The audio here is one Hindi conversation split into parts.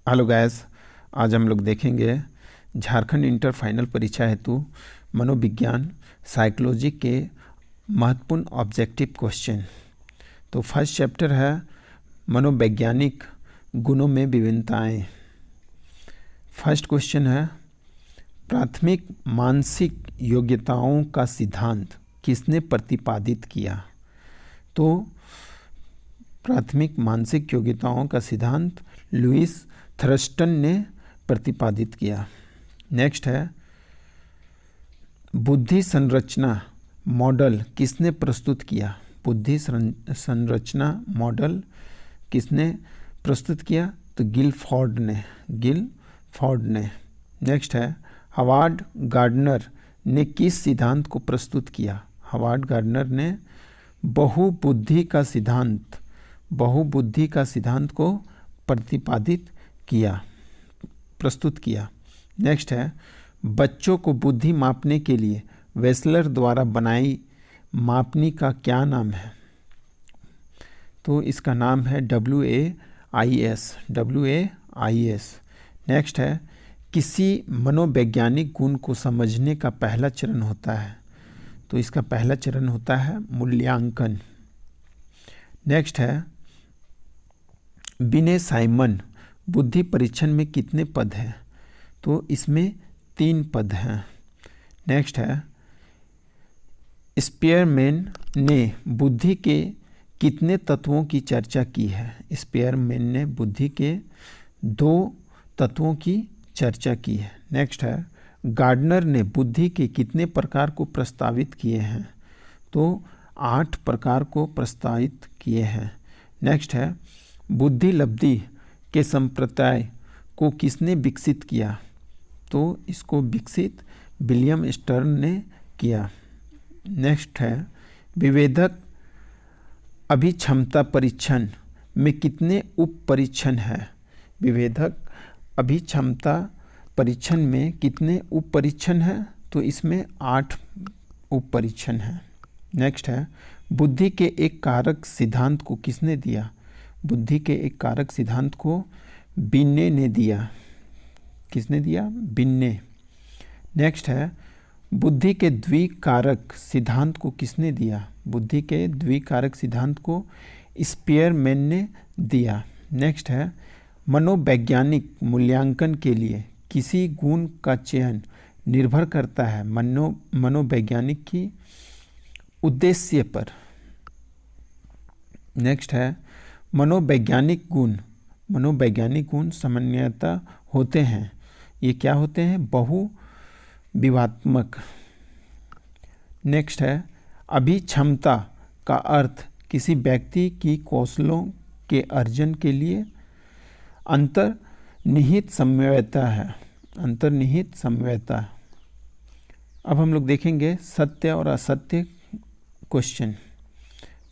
हेलो गैस, आज हम लोग देखेंगे झारखंड इंटर फाइनल परीक्षा हेतु मनोविज्ञान साइकोलॉजी के महत्वपूर्ण ऑब्जेक्टिव क्वेश्चन। तो फर्स्ट चैप्टर है मनोवैज्ञानिक गुणों में विभिन्नताएं। फर्स्ट क्वेश्चन है, प्राथमिक मानसिक योग्यताओं का सिद्धांत किसने प्रतिपादित किया? तो प्राथमिक मानसिक योग्यताओं का सिद्धांत लुईस थर्स्टन ने प्रतिपादित किया। नेक्स्ट है, बुद्धि संरचना मॉडल किसने प्रस्तुत किया? बुद्धि संरचना मॉडल किसने प्रस्तुत किया? तो गिलफोर्ड ने। नेक्स्ट है, हॉवर्ड गार्डनर ने किस सिद्धांत को प्रस्तुत किया? हॉवर्ड गार्डनर ने बहुबुद्धि का सिद्धांत को प्रस्तुत किया। नेक्स्ट है, बच्चों को बुद्धि मापने के लिए वेसलर द्वारा बनाई मापनी का क्या नाम है? तो इसका नाम है WAIS। नेक्स्ट है, किसी मनोवैज्ञानिक गुण को समझने का पहला चरण होता है? तो इसका पहला चरण होता है मूल्यांकन। नेक्स्ट है, बिने साइमन बुद्धि परीक्षण में कितने पद हैं? तो इसमें 3 पद हैं। नेक्स्ट है, स्पीयरमैन ने बुद्धि के कितने तत्वों की चर्चा की है? स्पीयरमैन ने बुद्धि के 2 तत्वों की चर्चा की है। नेक्स्ट है, गार्डनर ने बुद्धि के कितने प्रकार को प्रस्तावित किए हैं? तो 8 प्रकार को प्रस्तावित किए हैं। नेक्स्ट है, बुद्धि लब्धि के संप्रदाय को किसने विकसित किया? तो इसको विकसित विलियम स्टर्न ने किया। नेक्स्ट है, विभेदक अभिक्षमता परीक्षण में कितने उप परीक्षण है? विभेदक अभिक्षमता परीक्षण में कितने उप परीक्षण है? तो इसमें 8 उप परीक्षण है। नेक्स्ट है, बुद्धि के एक कारक सिद्धांत को किसने दिया? बुद्धि के एक कारक सिद्धांत को बिन्ने ने दिया। किसने दिया? बिन्ने। नेक्स्ट है, बुद्धि के द्विकारक सिद्धांत को किसने दिया? बुद्धि के द्विकारक सिद्धांत को स्पीयरमैन ने दिया। नेक्स्ट है, मनोवैज्ञानिक मूल्यांकन के लिए किसी गुण का चयन निर्भर करता है मनोवैज्ञानिक की उद्देश्य पर। नेक्स्ट है, मनोवैज्ञानिक गुण सामान्यतः होते हैं, ये क्या होते हैं? बहुविवात्मक। नेक्स्ट है, अभिक्षमता का अर्थ किसी व्यक्ति की कौशलों के अर्जन के लिए अंतर्निहित सम्यवता। अब हम लोग देखेंगे सत्य और असत्य क्वेश्चन।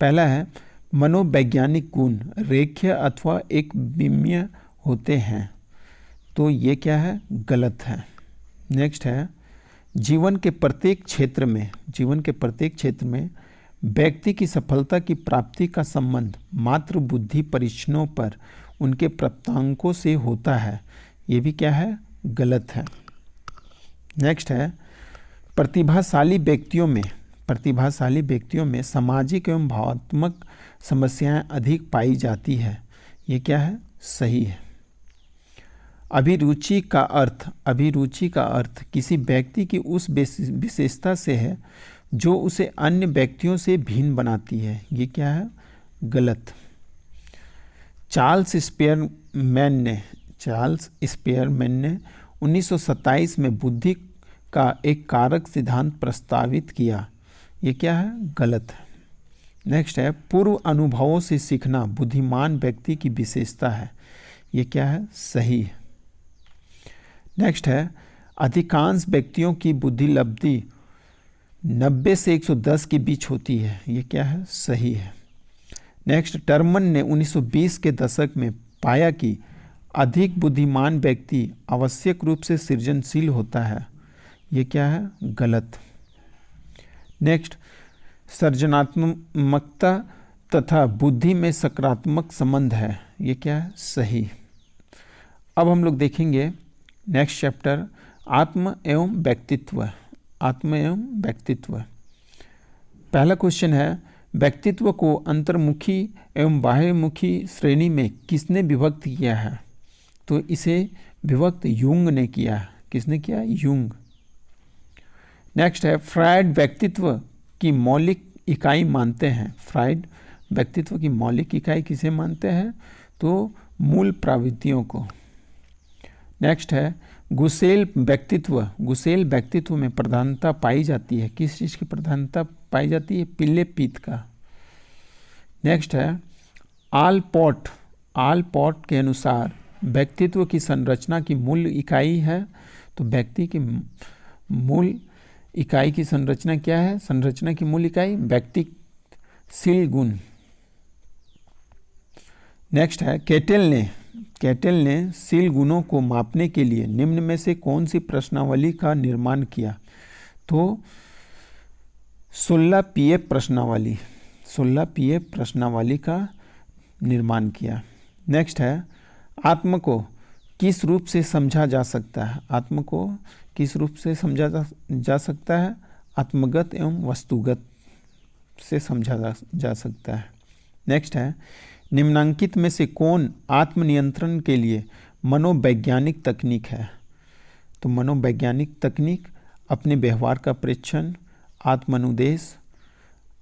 पहला है, मनोवैज्ञानिक गुण रेखीय अथवा एक विमीय होते हैं। तो ये क्या है? गलत है। नेक्स्ट है, जीवन के प्रत्येक क्षेत्र में व्यक्ति की सफलता की प्राप्ति का संबंध मात्र बुद्धि परीक्षणों पर उनके प्राप्तांकों से होता है। ये भी क्या है? गलत है। नेक्स्ट है, प्रतिभाशाली व्यक्तियों में सामाजिक एवं भावनात्मक समस्याएं अधिक पाई जाती है। ये क्या है? सही है। अभिरुचि का अर्थ किसी व्यक्ति की उस विशेषता से है जो उसे अन्य व्यक्तियों से भिन्न बनाती है। ये क्या है? गलत। चार्ल्स स्पीयरमैन ने 1927 में बुद्धि का एक कारक सिद्धांत प्रस्तावित किया। ये क्या है? गलत है। नेक्स्ट है, पूर्व अनुभवों से सीखना बुद्धिमान व्यक्ति की विशेषता है। ये क्या है? सही है। नेक्स्ट है, अधिकांश व्यक्तियों की बुद्धि लब्धि 90 से 110 के बीच होती है। ये क्या है? सही है। नेक्स्ट, टर्मन ने 1920 के दशक में पाया कि अधिक बुद्धिमान व्यक्ति आवश्यक रूप से सृजनशील होता है। ये क्या है? गलत। नेक्स्ट, सृजनात्मकता तथा बुद्धि में सकारात्मक संबंध है। ये क्या है? सही। अब हम लोग देखेंगे नेक्स्ट चैप्टर आत्म एवं व्यक्तित्व। आत्म एवं व्यक्तित्व। पहला क्वेश्चन है, व्यक्तित्व को अंतर्मुखी एवं बाह्यमुखी श्रेणी में किसने विभक्त किया है? तो इसे विभक्त यूंग ने किया। किसने किया? यूंग। नेक्स्ट है, फ्रायड व्यक्तित्व की मौलिक इकाई मानते हैं। फ्रायड व्यक्तित्व की मौलिक इकाई किसे मानते हैं? तो मूल प्रवृत्तियों को। नेक्स्ट है, गुसेल व्यक्तित्व में प्रधानता पाई जाती है। किस चीज़ की प्रधानता पाई जाती है? पीले पीत का। नेक्स्ट है, आलपॉट के अनुसार व्यक्तित्व की संरचना की मूल इकाई है। तो व्यक्ति की मूल इकाई की संरचना क्या है? संरचना की मूल इकाई व्यक्तिशील गुण। नेक्स्ट है, केटेल ने शील गुणों को मापने के लिए निम्न में से कौन सी प्रश्नावली का निर्माण किया? तो 16 PF प्रश्नावली का निर्माण किया। नेक्स्ट है, आत्म को किस रूप से समझा जा सकता है? आत्म को किस रूप से समझा जा सकता है? आत्मगत एवं वस्तुगत से समझा जा सकता है। नेक्स्ट है, निम्नांकित में से कौन आत्मनियंत्रण के लिए मनोवैज्ञानिक तकनीक है? तो मनोवैज्ञानिक तकनीक अपने व्यवहार का परीक्षण, आत्मानुदेश,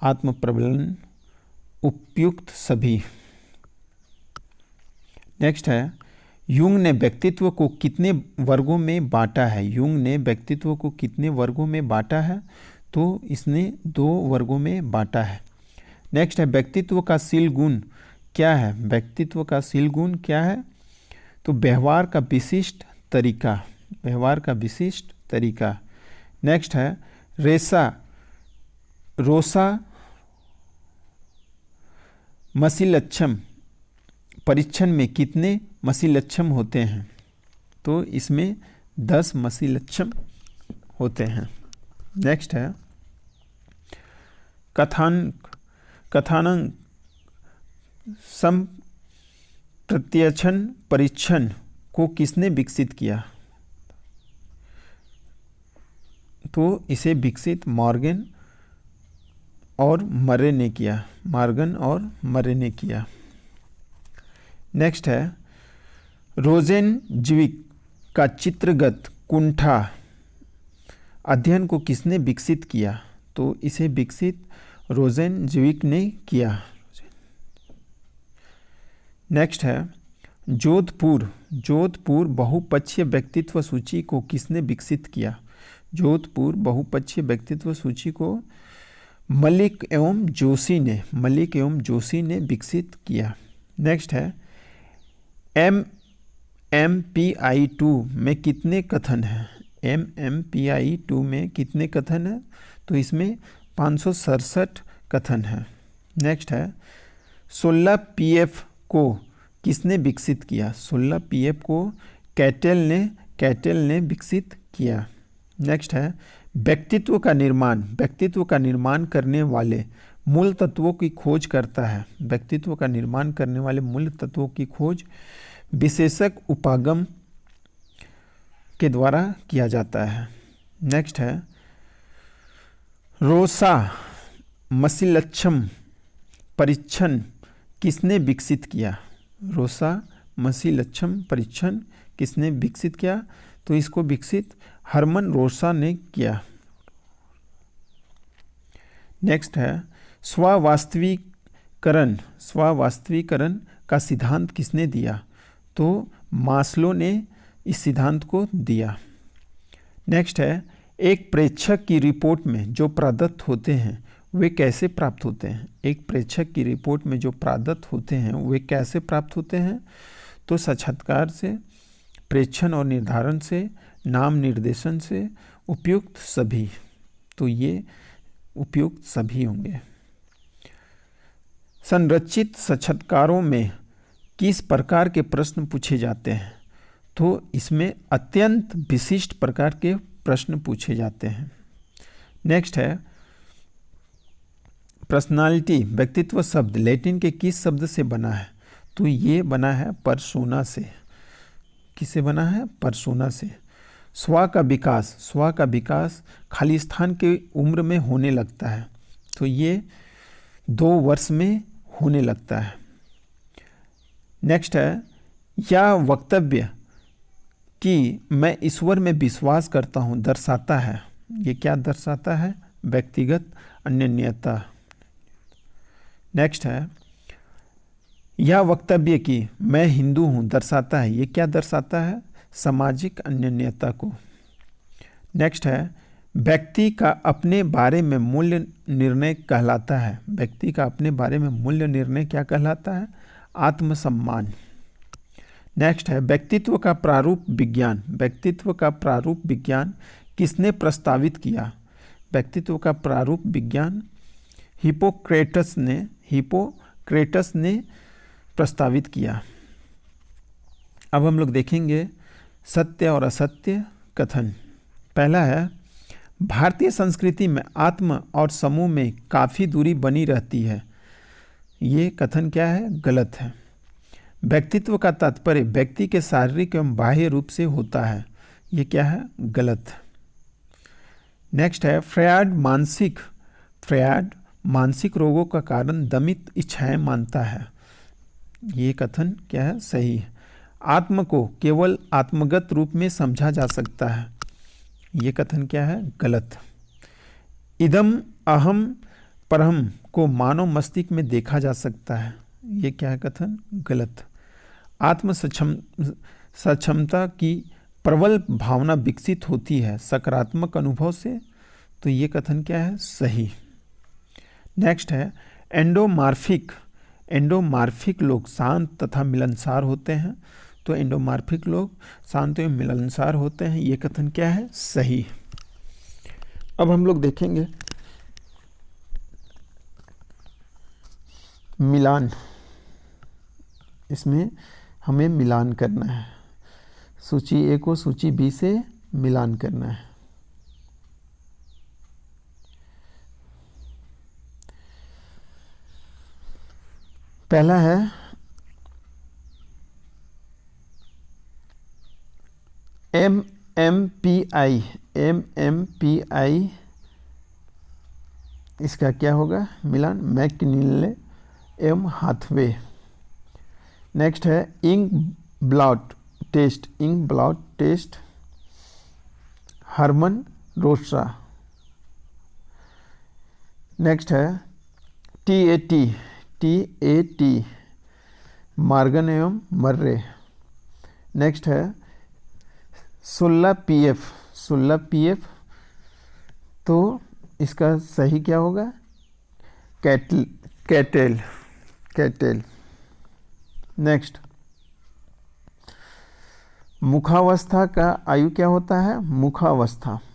आत्मप्रबलन, उपयुक्त सभी। नेक्स्ट है, यूंग ने व्यक्तित्व को कितने वर्गों में बांटा है? यूंग ने व्यक्तित्व को कितने वर्गों में बांटा है? तो इसने 2 वर्गों में बांटा है। नेक्स्ट है, व्यक्तित्व का शील गुण क्या है? व्यक्तित्व का शील गुण क्या है? तो व्यवहार का विशिष्ट तरीका। नेक्स्ट है, रोसा मसीलक्षण परीक्षण में कितने मसीलक्षण होते हैं? तो इसमें 10 मसीलक्षण होते हैं। नेक्स्ट है, कथानक संप्रत्यक्षण परीक्षण को किसने विकसित किया? तो इसे विकसित मॉर्गन और मरे ने किया। नेक्स्ट है, रोजेनज्विक का चित्रगत कुंठा अध्ययन को किसने विकसित किया? तो इसे विकसित रोजेनज्विक ने किया। नेक्स्ट है, जोधपुर बहुपक्षीय व्यक्तित्व सूची को किसने विकसित किया? जोधपुर बहुपक्षीय व्यक्तित्व सूची को मलिक एवं जोशी ने विकसित किया। नेक्स्ट है, MMPI-2 में कितने कथन हैं? MMPI-2 में कितने कथन हैं? तो इसमें 567 कथन हैं। नेक्स्ट है, 16 PF को किसने विकसित किया? 16 PF को कैटेल ने विकसित किया। नेक्स्ट है, व्यक्तित्व का निर्माण करने वाले मूल तत्वों की खोज करता है। व्यक्तित्व का निर्माण करने वाले मूल तत्वों की खोज विशेषक उपागम के द्वारा किया जाता है। नेक्स्ट है, रोसा मसीलक्षण परीक्षण किसने विकसित किया? रोसा मसीलक्षण परीक्षण किसने विकसित किया? तो इसको विकसित हरमन रोसा ने किया। नेक्स्ट है, स्वावास्तविकरण का सिद्धांत किसने दिया? तो मास्लो ने इस सिद्धांत को दिया। नेक्स्ट है, एक प्रेक्षक की रिपोर्ट में जो प्रदत्त होते हैं वे कैसे प्राप्त होते हैं? एक प्रेक्षक की रिपोर्ट में जो प्रदत्त होते हैं वे कैसे प्राप्त होते हैं? तो साक्षात्कार से, प्रेक्षण और निर्धारण से, नाम निर्देशन से, उपयुक्त सभी। तो ये उपयुक्त सभी होंगे। संरचित साक्षात्कारों में किस प्रकार के प्रश्न पूछे जाते हैं? तो इसमें अत्यंत विशिष्ट प्रकार के प्रश्न पूछे जाते हैं। नेक्स्ट है, पर्सनालिटी व्यक्तित्व शब्द लैटिन के किस शब्द से बना है? तो ये बना है पर्सोना से। किससे बना है? पर्सोना से। स्व का विकास खाली स्थान के उम्र में होने लगता है, तो ये 2 वर्ष में होने लगता है। नेक्स्ट है, यह वक्तव्य कि मैं ईश्वर में विश्वास करता हूँ दर्शाता है। ये क्या दर्शाता है? व्यक्तिगत अनन्यता। नेक्स्ट है, यह वक्तव्य कि मैं हिंदू हूँ दर्शाता है। ये क्या दर्शाता है? सामाजिक अनन्यता को। नेक्स्ट है, व्यक्ति का अपने बारे में मूल्य निर्णय कहलाता है। व्यक्ति का अपने बारे में मूल्य निर्णय क्या कहलाता है? आत्मसम्मान। नेक्स्ट है, व्यक्तित्व का प्रारूप विज्ञान। व्यक्तित्व का प्रारूप विज्ञान किसने प्रस्तावित किया? व्यक्तित्व का प्रारूप विज्ञान हिपोक्रेटस ने प्रस्तावित किया। अब हम लोग देखेंगे सत्य और असत्य कथन। पहला है, भारतीय संस्कृति में आत्म और समूह में काफ़ी दूरी बनी रहती है। ये कथन क्या है? गलत है। व्यक्तित्व का तात्पर्य व्यक्ति के शारीरिक एवं बाह्य रूप से होता है। ये क्या है? गलत। नेक्स्ट है, फ्रॉयड मानसिक रोगों का कारण दमित इच्छाएं मानता है। ये कथन क्या है? सही है। आत्म को केवल आत्मगत रूप में समझा जा सकता है। ये कथन क्या है? गलत। इदम अहम परहम को मानव मस्तिष्क में देखा जा सकता है। ये क्या है? कथन गलत। आत्म सक्षमता की प्रबल भावना विकसित होती है सकारात्मक अनुभव से। तो ये कथन क्या है? सही। नेक्स्ट है, एंडोमार्फिक लोग शांत तथा मिलनसार होते हैं। तो एंडोमार्फिक लोग शांत एवं मिलनसार होते हैं। ये कथन क्या है? सही। अब हम लोग देखेंगे मिलान। इसमें हमें मिलान करना है। सूची ए को सूची बी से मिलान करना है। पहला है MMPI। इसका क्या होगा? मिलान मैकनीले एवं हाथवे। नेक्स्ट है ink blot test Hermann Rorschach. Next है TAT मार्गन एवं मर्रे। नेक्स्ट है सुल्ला PF। तो इसका सही क्या होगा? कैटेल। नेक्स्ट, मुखावस्था का आयु क्या होता है?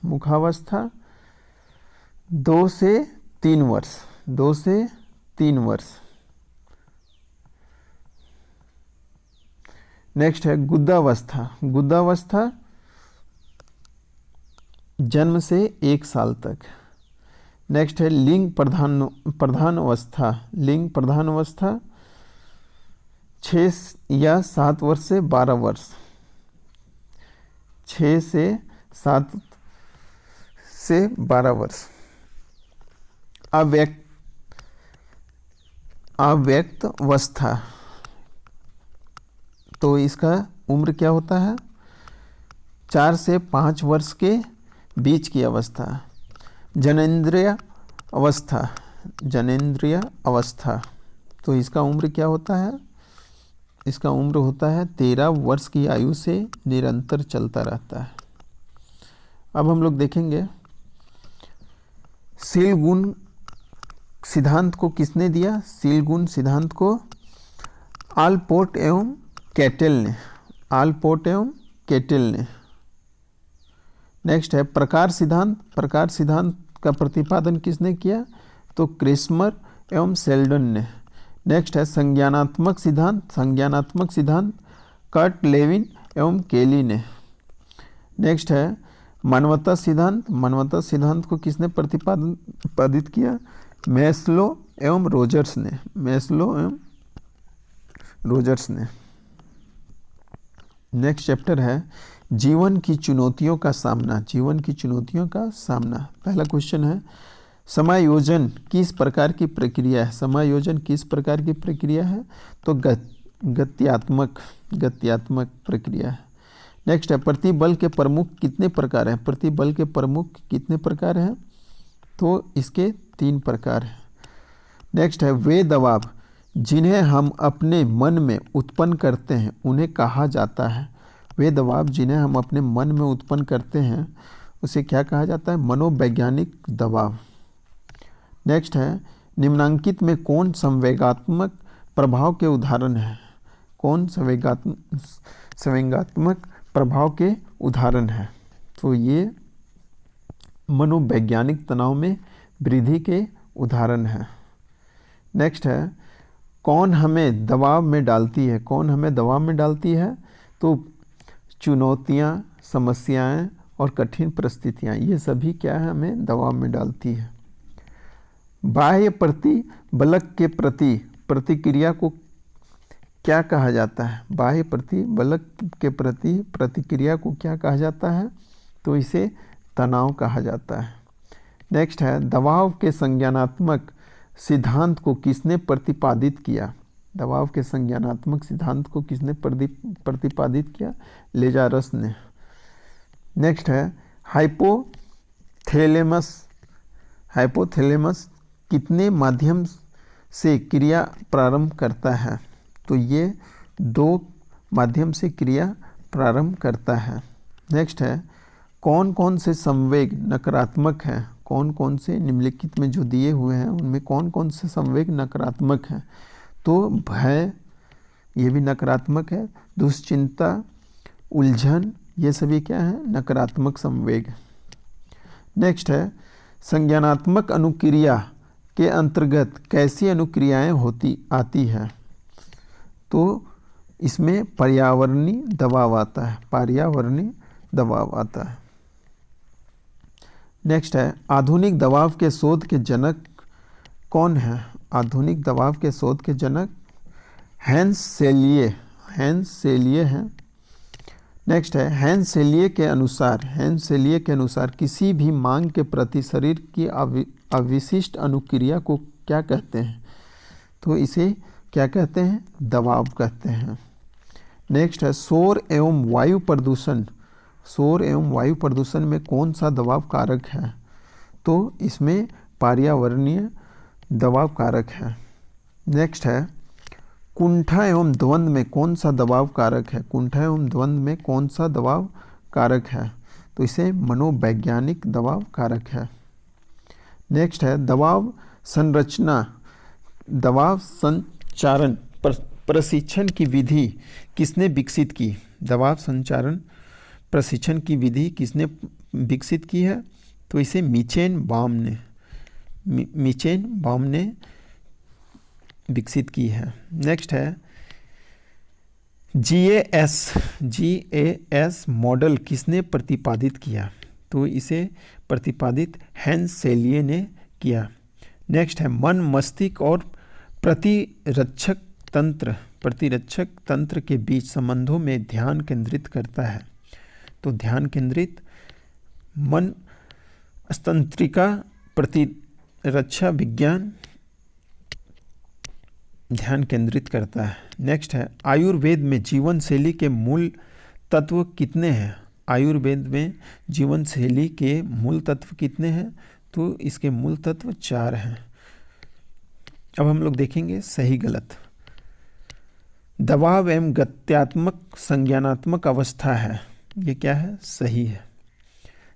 मुखावस्था 2 से 3 वर्ष। नेक्स्ट है गुदावस्था जन्म से 1 साल तक। नेक्स्ट है लिंग प्रधान अवस्था 6 या 7 वर्ष से 12 वर्ष। 6 से 7 से 12 वर्ष। अव्यक्त अवस्था, तो इसका उम्र क्या होता है? 4 से 5 वर्ष के बीच की अवस्था। जनेंद्रिय अवस्था, तो इसका उम्र क्या होता है? इसका उम्र होता है 13 वर्ष की आयु से निरंतर चलता रहता है। अब हम लोग देखेंगे शील गुण सिद्धांत को किसने दिया? शील गुण सिद्धांत को आलपोर्ट एवं कैटेल ने। नेक्स्ट है प्रकार सिद्धांत का प्रतिपादन किसने किया? तो क्रेस्मर एवं सेल्डन ने। नेक्स्ट है संज्ञानात्मक सिद्धांत कर्ट लेविन एवं केली ने। नेक्स्ट है मानवता सिद्धांत को किसने प्रतिपादित किया? मैस्लो एवं रोजर्स ने। नेक्स्ट चैप्टर है जीवन की चुनौतियों का सामना। जीवन की चुनौतियों का सामना। पहला क्वेश्चन है समायोजन किस प्रकार की प्रक्रिया है। समायोजन किस प्रकार की प्रक्रिया है? तो गत्यात्मक प्रक्रिया है। नेक्स्ट है प्रतिबल के प्रमुख कितने प्रकार हैं। प्रतिबल के प्रमुख कितने प्रकार हैं? तो इसके 3 प्रकार हैं। नेक्स्ट है वे दबाव जिन्हें हम अपने मन में उत्पन्न करते हैं उन्हें कहा जाता है। वे दबाव जिन्हें हम अपने मन में उत्पन्न करते हैं उसे क्या कहा जाता है? मनोवैज्ञानिक दबाव। नेक्स्ट है निम्नांकित में कौन संवेगात्मक प्रभाव के उदाहरण है। कौन संवेगात्मक प्रभाव के उदाहरण है? तो ये मनोवैज्ञानिक तनाव में वृद्धि के उदाहरण है। नेक्स्ट है कौन हमें दबाव में डालती है। कौन हमें दबाव में डालती है? तो चुनौतियाँ, समस्याएं और कठिन परिस्थितियाँ, ये सभी क्या है? हमें दबाव में डालती है। बाह्य प्रतिबलक के प्रति प्रतिक्रिया को क्या कहा जाता है? बाह्य प्रतिबलक के प्रति प्रतिक्रिया को क्या कहा जाता है? तो इसे तनाव कहा जाता है। नेक्स्ट है दबाव के संज्ञानात्मक सिद्धांत को किसने प्रतिपादित किया। दबाव के संज्ञानात्मक सिद्धांत को किसने प्रतिपादित किया? लेजारस ने। नेक्स्ट है हाइपोथैलेमस कितने माध्यम से क्रिया प्रारंभ करता है? तो ये 2 माध्यम से क्रिया प्रारंभ करता है। नेक्स्ट है कौन कौन से संवेग नकारात्मक हैं। कौन कौन से निम्नलिखित में जो दिए हुए हैं उनमें कौन कौन से संवेग नकारात्मक हैं? तो भय, ये भी नकारात्मक है। दुश्चिंता, उलझन, ये सभी क्या है? नकारात्मक संवेग। नेक्स्ट है संज्ञानात्मक अनुक्रिया के अंतर्गत कैसी अनुक्रियाएं आती हैं? तो इसमें पर्यावरणीय दबाव आता है। पर्यावरणीय दबाव आता है। नेक्स्ट है आधुनिक दबाव के शोध के जनक कौन है? आधुनिक दबाव के शोध के जनक हैंस सेलिये हैं। नेक्स्ट है हैंस सेलिये के अनुसार किसी भी मांग के प्रति शरीर की अविशिष्ट अनुक्रिया को क्या कहते हैं? तो इसे क्या कहते हैं? दबाव कहते हैं। नेक्स्ट है शोर एवं वायु प्रदूषण में कौन सा दबाव कारक है? तो इसमें पर्यावरणीय दबाव कारक है। नेक्स्ट है कुंठा एवं द्वंद्व में कौन सा दबाव कारक है? कुंठा एवं द्वंद्व में कौन सा दबाव कारक है? तो इसे मनोवैज्ञानिक दबाव कारक है। नेक्स्ट है दबाव संचारण प्रशिक्षण की विधि किसने विकसित की? दबाव संचारण प्रशिक्षण की विधि किसने विकसित की है? तो इसे मीचेन बाम ने विकसित की है। नेक्स्ट है GAS मॉडल किसने प्रतिपादित किया? तो इसे प्रतिपादित हैंस सेलिये ने किया। नेक्स्ट है मन, मस्तिष्क और प्रतिरक्षक तंत्र के बीच संबंधों में ध्यान केंद्रित करता है। तो ध्यान केंद्रित मन तंत्रिका प्रतिरक्षा विज्ञान ध्यान केंद्रित करता है। नेक्स्ट है आयुर्वेद में जीवन शैली के मूल तत्व कितने हैं? आयुर्वेद में जीवन शैली के मूल तत्व कितने हैं? तो इसके मूल तत्व 4 हैं। अब हम लोग देखेंगे सही गलत। दबाव एवं गत्यात्मक संज्ञानात्मक अवस्था है, ये क्या है? सही है।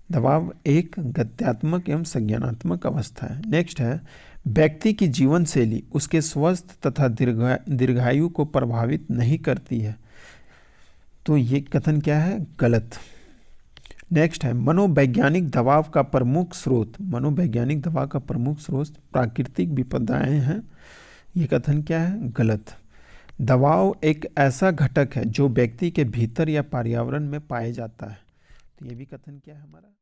दबाव एक गत्यात्मक एवं संज्ञानात्मक अवस्था है। नेक्स्ट है व्यक्ति की जीवन शैली उसके स्वस्थ तथा दीर्घायु को प्रभावित नहीं करती है। तो ये कथन क्या है? गलत। नेक्स्ट है मनोवैज्ञानिक दबाव का प्रमुख स्रोत प्राकृतिक विपदाएं हैं। ये कथन क्या है? गलत। दबाव एक ऐसा घटक है जो व्यक्ति के भीतर या पर्यावरण में पाया जाता है। तो ये भी कथन क्या है हमारा?